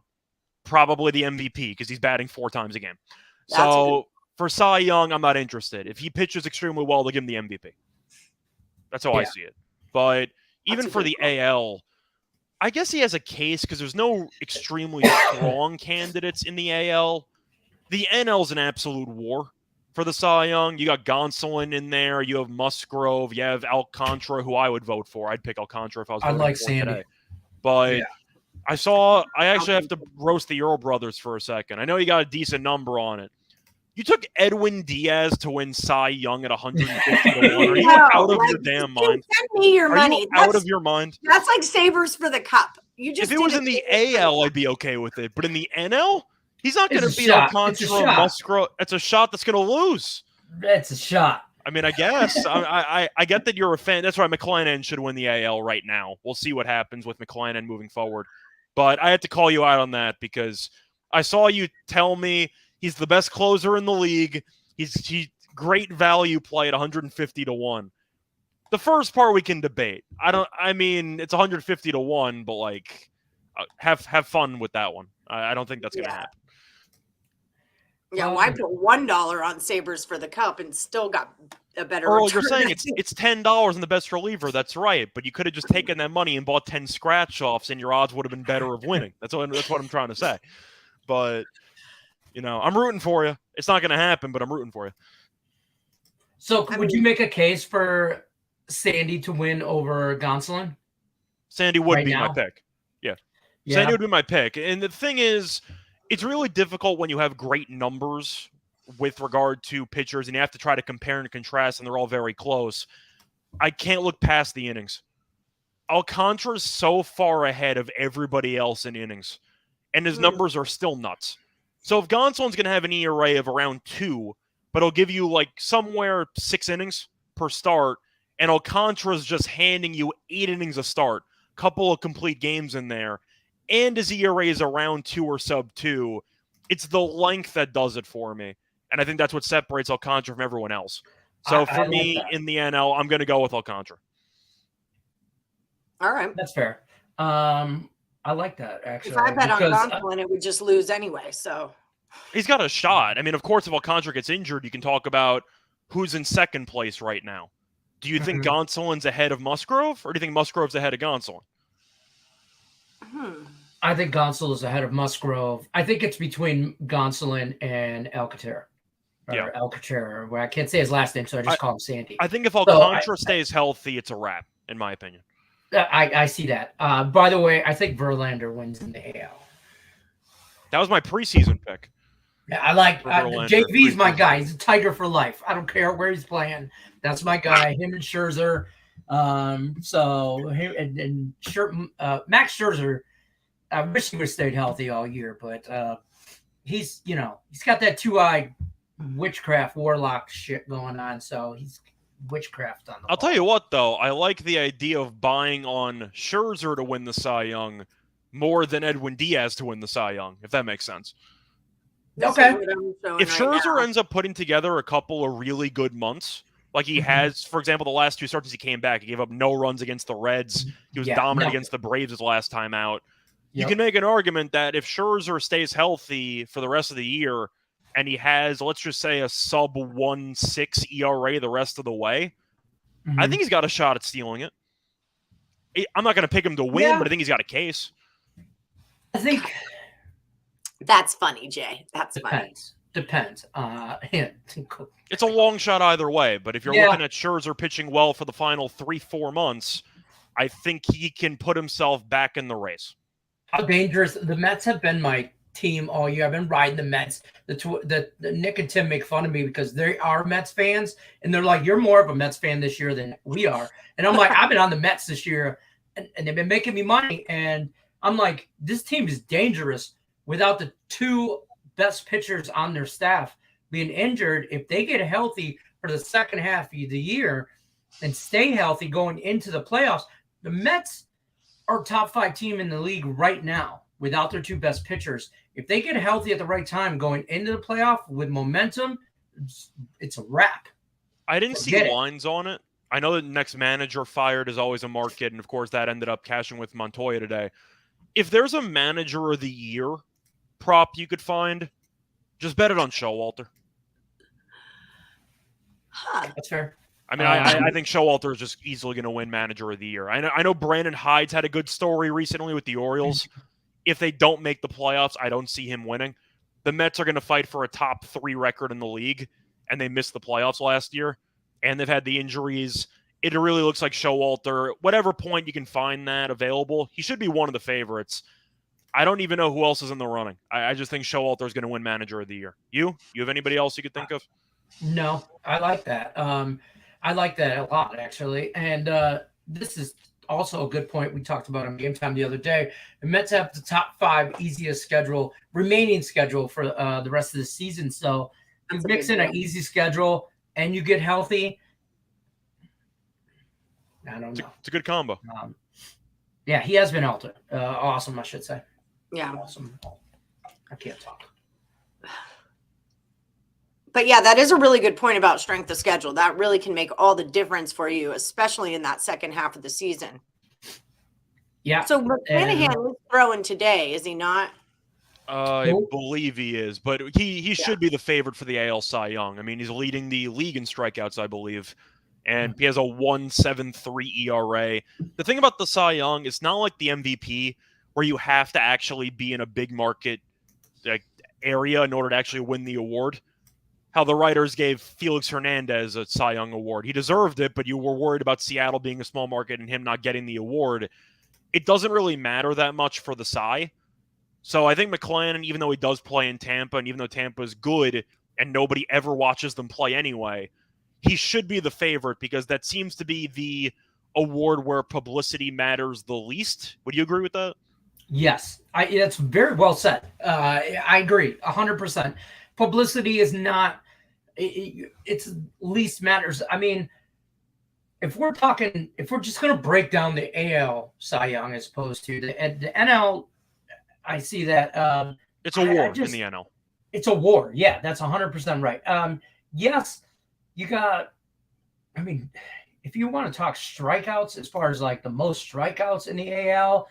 Probably the MVP because he's batting 4 times a game. So for Cy Young, I'm not interested. If he pitches extremely well, they'll give him the MVP. That's how I see it. But even for the AL, I guess he has a case because there's no extremely strong candidates in the AL. The NL's an absolute war for the Cy Young. You got Gonsolin in there. You have Musgrove. You have Alcantara, who I would vote for. I'd pick Alcantara if I was voting for Sandy today. But I actually have to roast the Earl brothers for a second. I know you got a decent number on it. You took Edwin Diaz to win Cy Young at 150 to 1. Are you out of your damn mind? Send me your money. You out of your mind? That's like Sabres for the Cup. If it was in the AL, I'd be okay with it. But in the NL, he's not going to beat Alcantara, Musgrove. It's a shot that's going to lose. That's a shot. I mean, I guess. I get that you're a fan. That's why McClanahan should win the AL right now. We'll see what happens with McClanahan moving forward. But I had to call you out on that because I saw you tell me he's the best closer in the league. He's great value play at 150 to 1. The first part we can debate. I mean, it's 150 to 1, but like, have fun with that one. I don't think that's going to happen. Yeah, well, I put $1 on Sabres for the Cup and still got a better Earl, return. you're saying it's $10 in the best reliever. That's right, but you could have just taken that money and bought 10 scratch-offs, and your odds would have been better of winning. That's what I'm trying to say. But, you know, I'm rooting for you. It's not going to happen, but I'm rooting for you. So would you make a case for Sandy to win over Gonsolin? Sandy would be my pick. Yeah. Sandy would be my pick. And the thing is, it's really difficult when you have great numbers with regard to pitchers and you have to try to compare and contrast and they're all very close. I can't look past the innings. Alcantara's so far ahead of everybody else in innings and his numbers are still nuts. So if Gonsolin's going to have an ERA of around 2, but he'll give you like somewhere 6 innings per start, and Alcantara's just handing you 8 innings a start, couple of complete games in there, and his ERA is around 2 or sub 2, it's the length that does it for me. And I think that's what separates Alcantara from everyone else. So for me, in the NL, I'm going to go with Alcantara. All right. That's fair. I like that, actually. If I bet on Gonsolin, it would just lose anyway. So he's got a shot. I mean, of course, if Alcantara gets injured, you can talk about who's in second place right now. Do you think Gonsolin's ahead of Musgrove, or do you think Musgrove's ahead of Gonsolin? I think Gonsolin is ahead of Musgrove. I think it's between Gonsolin and Alcantara. Or Alcantara. Well, I can't say his last name, so I just call him Sandy. I think if Alcantara stays healthy, it's a wrap, in my opinion. I see that. By the way, I think Verlander wins in the AL. That was my preseason pick. Yeah, I like JV's my guy. He's a Tiger for life. I don't care where he's playing. That's my guy. Him and Scherzer. So him and Max Scherzer. I wish he would have stayed healthy all year, but he's got that 2-eye witchcraft warlock shit going on. So he's witchcraft on the I'll tell you what, though. I like the idea of buying on Scherzer to win the Cy Young more than Edwin Diaz to win the Cy Young, if that makes sense. Okay. If Scherzer ends up putting together a couple of really good months, like he has, for example, the last 2 starts he came back, he gave up no runs against the Reds. He was dominant against the Braves his last time out. You can make an argument that if Scherzer stays healthy for the rest of the year and he has, let's just say, a sub 1.6 ERA the rest of the way, I think he's got a shot at stealing it. I'm not going to pick him to win, but I think he's got a case. I think that's funny, Jay. That's funny. Depends. It's a long shot either way, but if you're looking at Scherzer pitching well for the final 3-4 months, I think he can put himself back in the race. How dangerous the Mets have been my team all year. I've been riding the Mets. The Nick and Tim make fun of me because they are Mets fans, and they're like, "You're more of a Mets fan this year than we are." And I'm like, "I've been on the Mets this year, and they've been making me money." And I'm like, "This team is dangerous without the 2 best pitchers on their staff being injured. If they get healthy for the second half of the year and stay healthy going into the playoffs, the Mets are top 5 team in the league right now without their 2 best pitchers. If they get healthy at the right time going into the playoff with momentum, it's a wrap." I didn't see lines on it. I know that next manager fired is always a market, and of course that ended up cashing with Montoya today. If there's a manager of the year prop you could find, just bet it on Showalter. That's fair. I mean, I think Showalter is just easily going to win manager of the year. I know Brandon Hyde's had a good story recently with the Orioles. If they don't make the playoffs, I don't see him winning. The Mets are going to fight for a top 3 record in the league, and they missed the playoffs last year, and they've had the injuries. It really looks like Showalter, whatever point you can find that available, he should be one of the favorites. I don't even know who else is in the running. I just think Showalter is going to win manager of the year. You have anybody else you could think of? No, I like that. I like that a lot, actually. And this is also a good point we talked about on Game Time the other day. The Mets have the top 5 easiest remaining schedule for the rest of the season. So you mix in an easy schedule and you get healthy. I don't know. It's a good combo. Yeah, he has been awesome, I should say. Yeah. Awesome. I can't talk. But yeah, that is a really good point about strength of schedule. That really can make all the difference for you, especially in that second half of the season. Yeah. So McClanahan is throwing today, is he not? I believe he is, but he should be the favorite for the AL Cy Young. I mean, he's leading the league in strikeouts, I believe, and he has a 1.73 ERA. The thing about the Cy Young, it's not like the MVP where you have to actually be in a big market area in order to actually win the award. How the writers gave Felix Hernandez a Cy Young award. He deserved it, but you were worried about Seattle being a small market and him not getting the award. It doesn't really matter that much for the Cy. So I think McClanahan, even though he does play in Tampa, and even though Tampa is good and nobody ever watches them play anyway, he should be the favorite because that seems to be the award where publicity matters the least. Would you agree with that? Yes. That's very well said. I agree 100%. Publicity is not it's least matters. I mean, if we're just going to break down the AL Cy Young as opposed to the NL, I see that it's a war in the NL. It's a war. Yeah, that's 100% right. Yes, you got. I mean, if you want to talk strikeouts, as far as like the most strikeouts in the AL,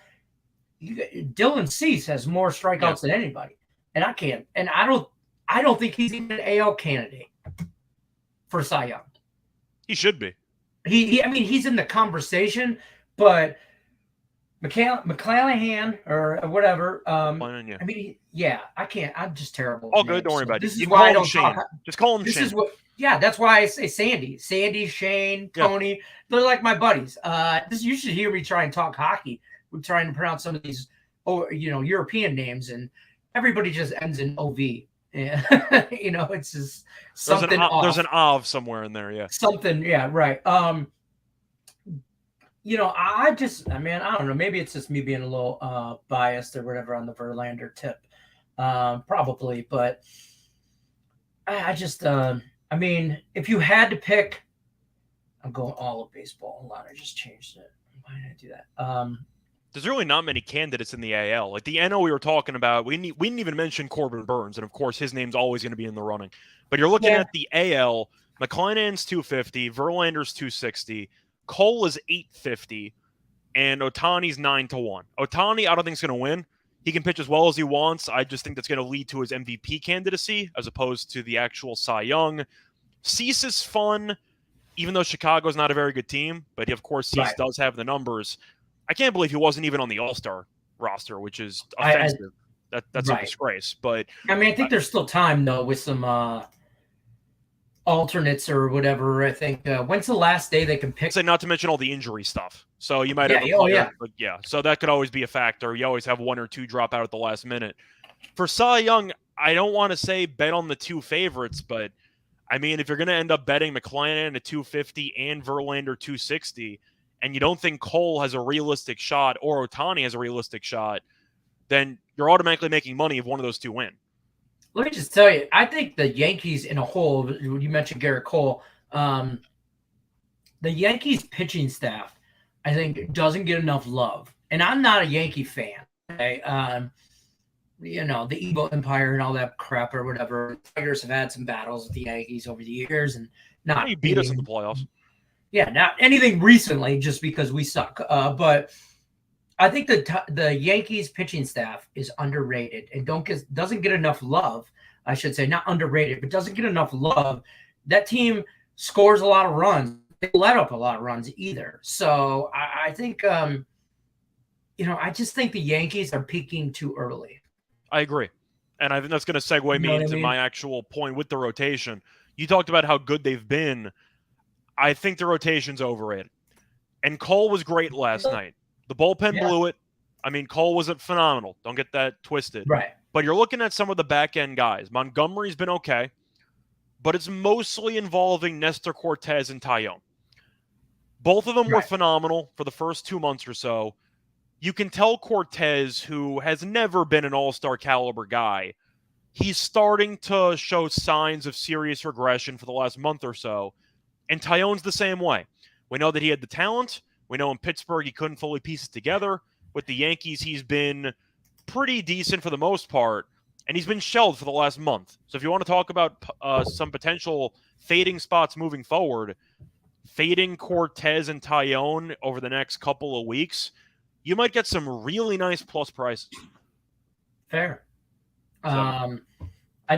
Dylan Cease has more strikeouts than anybody, and I can't. And I don't think he's even an AL candidate for Cy Young. He should be. I mean, he's in the conversation, but McClanahan or whatever. I mean, I can't. I'm just terrible. All good. Don't worry about it. This is why I don't talk. Just call him Shane. This is what. Yeah, that's why I say Sandy, Shane, Tony. They're like my buddies. You should hear me try and talk hockey. We're trying to pronounce some of these, European names, and everybody just ends in OV. Yeah. It's just something. There's an of somewhere in there. Yeah. Something. Yeah. Right. I don't know. Maybe it's just me being a little biased or whatever on the Verlander tip. Probably, but I just, I mean, if you had to pick, I'm going all of baseball. Hold on, I just changed it. Why did I do that? there's really not many candidates in the AL. Like the NL we were talking about, we didn't even mention Corbin Burns, and of course his name's always going to be in the running. But you're looking at the AL, McClanahan's 250, Verlander's 260, Cole is 850, and Ohtani's 9-1. Ohtani, I don't think is going to win. He can pitch as well as he wants. I just think that's going to lead to his MVP candidacy as opposed to the actual Cy Young. Cease is fun, even though Chicago's not a very good team, but of course Cease does have the numbers. I can't believe he wasn't even on the All-Star roster, which is offensive. That's a disgrace. But I mean, I think there's still time though with some alternates or whatever. I think when's the last day they can pick? Not to mention all the injury stuff. So you might have but so that could always be a factor. You always have one or two drop out at the last minute. For Cy Young, I don't want to say bet on the two favorites, but I mean, if you're going to end up betting McClanahan at 250 and Verlander 260, and you don't think Cole has a realistic shot or Ohtani has a realistic shot, then you're automatically making money if one of those two win. Let me just tell you, I think the Yankees in a whole, you mentioned Garrett Cole, the Yankees pitching staff, I think, doesn't get enough love. And I'm not a Yankee fan. Okay? You know, the Eagle Empire and all that crap or whatever. Tigers have had some battles with the Yankees over the years. And not you beat us in the playoffs. Yeah, not anything recently just because we suck. But I think the Yankees pitching staff is underrated and doesn't get enough love. I should say not underrated, but doesn't get enough love. That team scores a lot of runs. They let up a lot of runs either. So I think, you know, I just think the Yankees are peaking too early. I agree. And I think that's going to segue me into my actual point with the rotation. You talked about how good they've been. I think the rotation's overrated. And Cole was great last night. The bullpen blew it. I mean, Cole wasn't phenomenal. Don't get that twisted. Right. But you're looking at some of the back-end guys. Montgomery's been okay, but it's mostly involving Nestor Cortez and Taillon. Both of them were phenomenal for the first 2 months or so. You can tell Cortez, who has never been an all-star caliber guy, he's starting to show signs of serious regression for the last month or so. And Taillon's the same way. We know that he had the talent. We know in Pittsburgh he couldn't fully piece it together. With the Yankees, he's been pretty decent for the most part, and he's been shelled for the last month. So if you want to talk about some potential fading spots moving forward, fading Cortez and Taillon over the next couple of weeks, you might get some really nice plus prices. Fair. I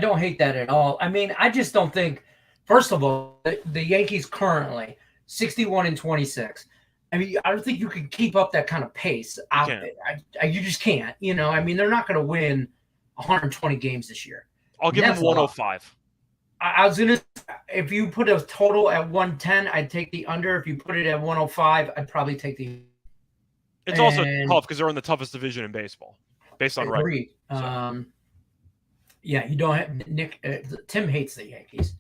don't hate that at all. I mean, I just don't think, first of all, the Yankees currently 61-26. I mean, I don't think you can keep up that kind of pace. You just can't. You know, I mean, they're not going to win 120 games this year. I'll give them 105. I was going to, if you put a total at 110, I'd take the under. If you put it at 105, I'd probably take the. It's also tough because they're in the toughest division in baseball, based on record. So. Yeah, you don't have Nick. Tim hates the Yankees.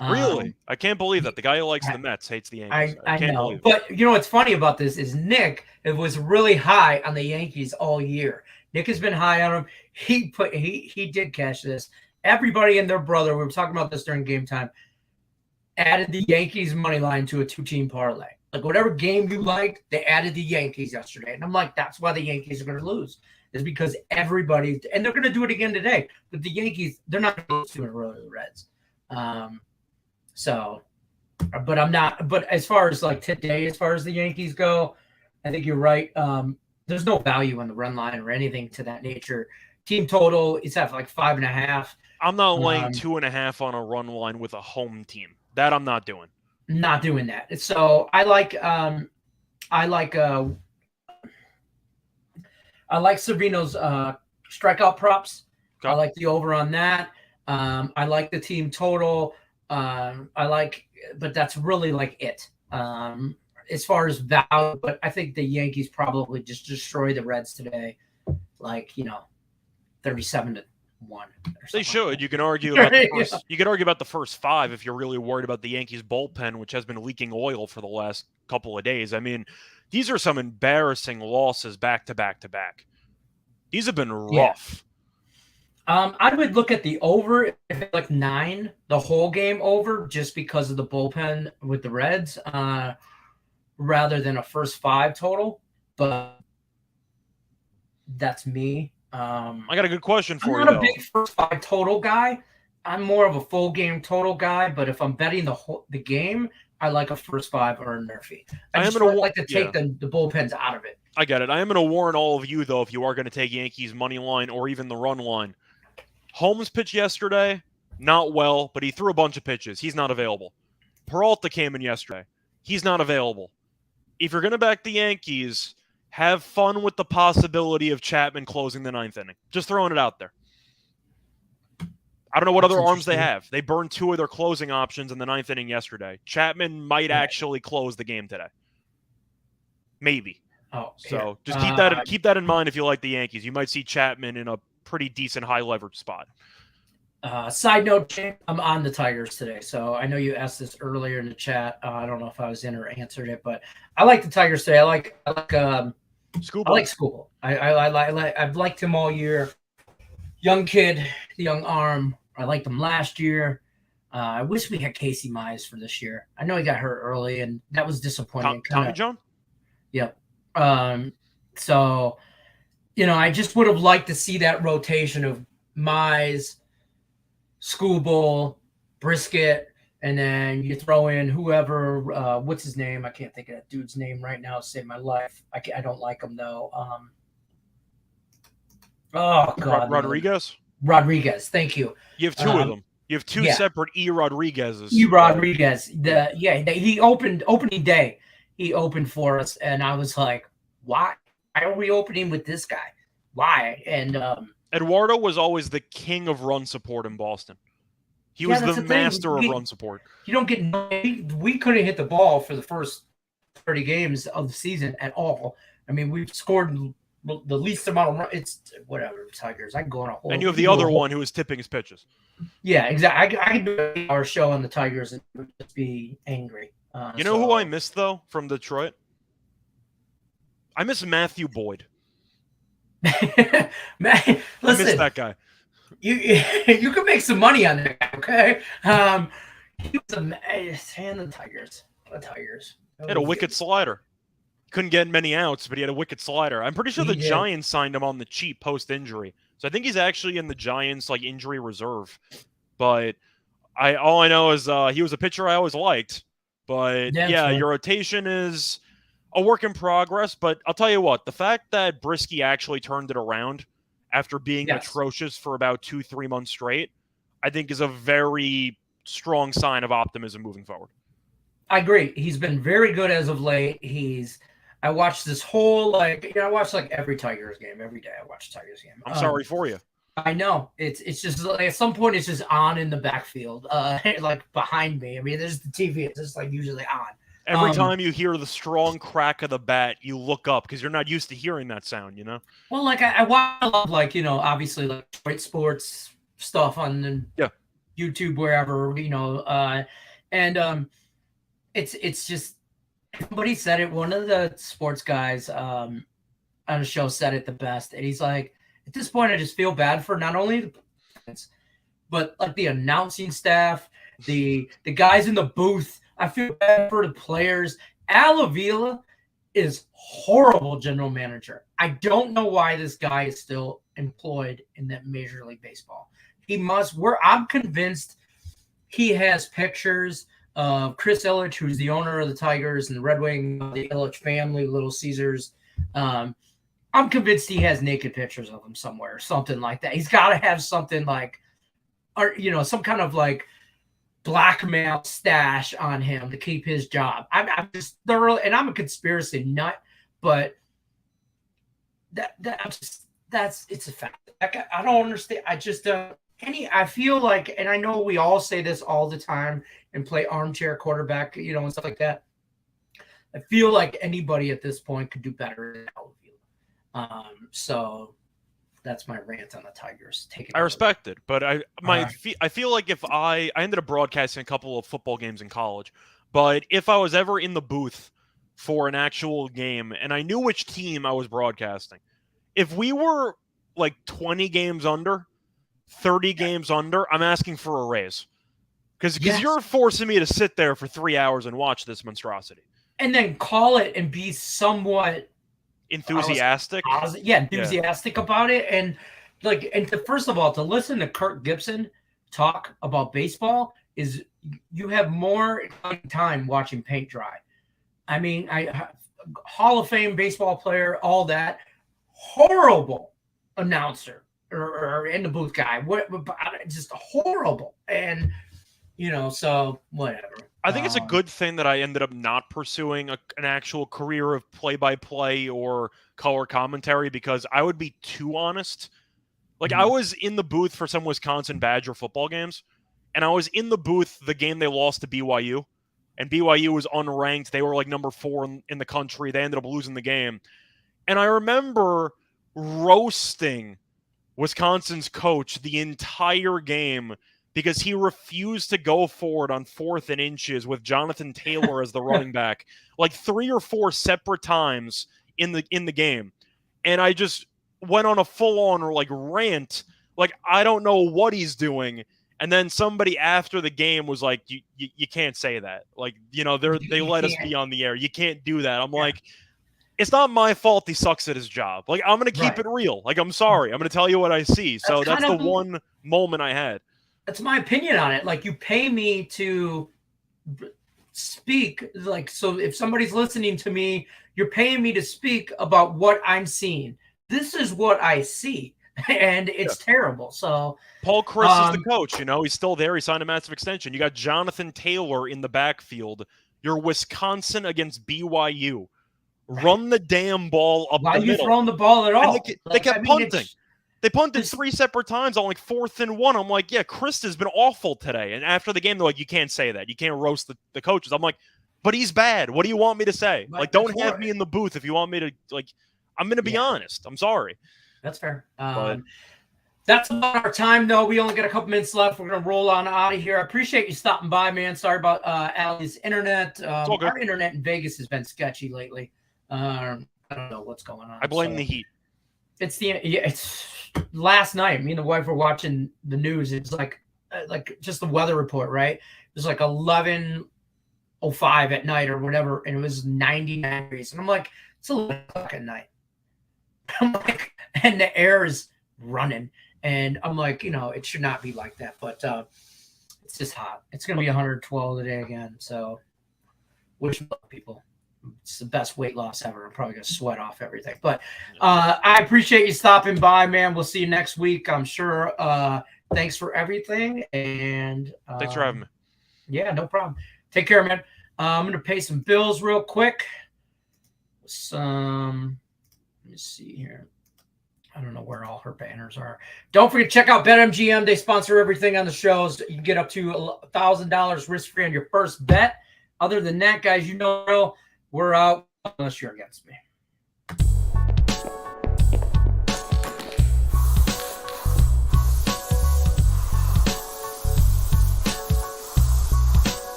Really? I can't believe that. The guy who likes the Mets hates the Yankees. I can't know. believe it. But you know what's funny about this is Nick was really high on the Yankees all year. Nick has been high on them. He did catch this. Everybody and their brother, we were talking about this during game time, added the Yankees money line to a 2-team parlay. Like whatever game you liked, they added the Yankees yesterday. And I'm like, that's why the Yankees are going to lose. Is because everybody, and they're going to do it again today. But the Yankees, they're not going to lose 2 in a row to the Reds. But I'm not. But as far as like today, as far as the Yankees go, I think you're right. There's no value on the run line or anything to that nature. Team total, it's at like 5.5. I'm not laying 2.5 on a run line with a home team. That I'm not doing. Not doing that. So I like Savino's strikeout props. Okay. I like the over on that. I like the team total. But that's really like it. As far as value, but I think the Yankees probably just destroy the Reds today, 37-1. They should. You can argue about you can argue about the first 5 if you're really worried about the Yankees bullpen, which has been leaking oil for the last couple of days. I mean, these are some embarrassing losses back to back to back. These have been rough. Yeah. I would look at the over if it's like 9, the whole game over, just because of the bullpen with the Reds, rather than a first 5 total. But That's me. I got a good question I'm for you, not a though. big first 5 total guy. I'm more of a full game total guy. But if I'm betting the game, I like a first 5 or a Murphy. I just like to take the bullpens out of it. I get it. I am going to warn all of you, though, if you are going to take Yankees money line or even the run line. Holmes pitched yesterday, not well, but he threw a bunch of pitches. He's not available. Peralta came in yesterday. He's not available. If you're going to back the Yankees, have fun with the possibility of Chapman closing the 9th inning. Just throwing it out there. I don't know what other arms they have. They burned 2 of their closing options in the 9th inning yesterday. Chapman might actually close the game today. Maybe. Oh, so just keep that in mind if you like the Yankees. You might see Chapman in a pretty decent high leverage spot. Side note, I'm on the Tigers today, so I know you asked this earlier in the chat. I don't know if I was in or answered it, but I like the Tigers today. I like Skubal. I've liked him all year. Young kid, young arm. I liked him last year. I wish we had Casey Mize for this year. I know he got hurt early, and that was disappointing. Tommy John? Yep. So, I just would have liked to see that rotation of Mize, Skubal, Brisket, and then you throw in whoever. What's his name? I can't think of that dude's name right now to save my life. I don't like him though. Oh God, Rodriguez. Rodriguez, thank you. You have 2 of them. You have 2 separate Rodriguez's. Rodriguez. He opened opening day. He opened for us, and I was like, "Why? Why are we opening with this guy? Why?" And Eduardo was always the king of run support in Boston. He was the master of run support. You don't get. We couldn't hit the ball for the first 30 games of the season at all. I mean, we've scored the least amount of runs. It's whatever, Tigers. I can go on a whole. And you have the other one who was tipping his pitches. Yeah, exactly. I could do our show on the Tigers and just be angry. You know who I missed, though, from Detroit? I miss Matthew Boyd. Man, listen, I miss that guy. You can make some money on that guy, okay? He was the Tigers. The Tigers. He had a wicked slider. Couldn't get many outs, but he had a wicked slider. I'm pretty sure the Giants signed him on the cheap post-injury. So I think he's actually in the Giants injury reserve. But all I know is he was a pitcher I always liked. But your rotation is a work in progress. But I'll tell you what, the fact that Brisky actually turned it around after being atrocious for about 2-3 months straight, I think is a very strong sign of optimism moving forward. I agree. He's been very good as of late. I watched this whole I watch every Tigers game every day. I watch a Tigers game. I'm sorry for you. I know it's just at some point it's just on in the backfield, behind me. I mean, there's the TV. It's just usually on. Every time you hear the strong crack of the bat, you look up because you're not used to hearing that sound. Well, I watch obviously Detroit sports stuff on YouTube wherever and it's just. Somebody said it. One of the sports guys on the show said it the best, and he's like, "At this point, I just feel bad for not only the fans, but the announcing staff, the guys in the booth. I feel bad for the players. Al Avila is horrible general manager. I don't know why this guy is still employed in that Major League Baseball. He must. I'm convinced he has pictures." Chris Ilitch, who's the owner of the Tigers and the Red Wing, the Ilitch family, Little Caesars. I'm convinced he has naked pictures of him somewhere, something like that. He's got to have something some kind of blackmail stash on him to keep his job. I'm just thoroughly, and I'm a conspiracy nut, but it's a fact. I don't understand. I just I feel and I know we all say this all the time and play armchair quarterback, and stuff like that. I feel like anybody at this point could do better than Al. So that's my rant on the Tigers. I respect it, but I feel like if I ended up broadcasting a couple of football games in college, but if I was ever in the booth for an actual game and I knew which team I was broadcasting, if we were 20 games under, 30 games under, I'm asking for a raise. Because you're forcing me to sit there for 3 hours and watch this monstrosity. And then call it and be somewhat enthusiastic. Enthusiastic about it. And first of all, to listen to Kirk Gibson talk about baseball is you have more time watching paint dry. I mean, Hall of Fame baseball player, all that. Horrible announcer or in the booth guy. Just horrible. And, so whatever. I think it's a good thing that I ended up not pursuing an actual career of play-by-play or color commentary, because I would be too honest. Like, I was in the booth for some Wisconsin Badger football games, and I was in the booth the game they lost to BYU, and BYU was unranked. They were like number 4 in the country. They ended up losing the game. And I remember roasting Wisconsin's coach the entire game because he refused to go forward on 4th and inches with Jonathan Taylor as the running back, like 3 or 4 separate times in the game. And I just went on a full-on rant, like, I don't know what he's doing. And then somebody after the game was like, you can't say that. Like, they let us be on the air. You can't do that. I'm like, it's not my fault he sucks at his job. Like, I'm going to keep it real. Like, I'm sorry. I'm going to tell you what I see. So that's the one moment I had. That's my opinion on it. Like, you pay me to speak. Like, so if somebody's listening to me, you're paying me to speak about what I'm seeing. This is what I see. And it's terrible. So Paul Chris is the coach. He's still there. He signed a massive extension. You got Jonathan Taylor in the backfield. You're Wisconsin against BYU. Run the damn ball up the middle. Why are you throwing the ball at all? They kept punting. They punted 3 separate times on 4th and 1. I'm like, yeah, Chris has been awful today. And after the game, they're like, you can't say that. You can't roast the coaches. I'm like, but he's bad. What do you want me to say? Don't have me in the booth if you want me to. I'm going to be honest. I'm sorry. That's fair. That's about our time, though. We only got a couple minutes left. We're going to roll on out of here. I appreciate you stopping by, man. Sorry about Allie's internet. Our internet in Vegas has been sketchy lately. I don't know what's going on. I blame the heat. It's last night. Me and the wife were watching the news. It's like just the weather report, right? It was like 11:05 at night or whatever, and it was 99 degrees. And I'm like, it's 11 o'clock at night. I'm like, and the air is running, and I'm like, it should not be like that, but it's just hot. It's gonna be 112 today again. So, wish people. It's the best weight loss ever. I'm probably gonna sweat off everything, but I appreciate you stopping by, man. We'll see you next week, I'm sure. Thanks for everything, and thanks for having me. Yeah, no problem. Take care, man. I'm gonna pay some bills real quick. Let me see here. I don't know where all her banners are. Don't forget to check out BetMGM. They sponsor everything on the shows. You can get up to $1,000 risk-free on your first bet. Other than that, guys, we're out unless you're against me.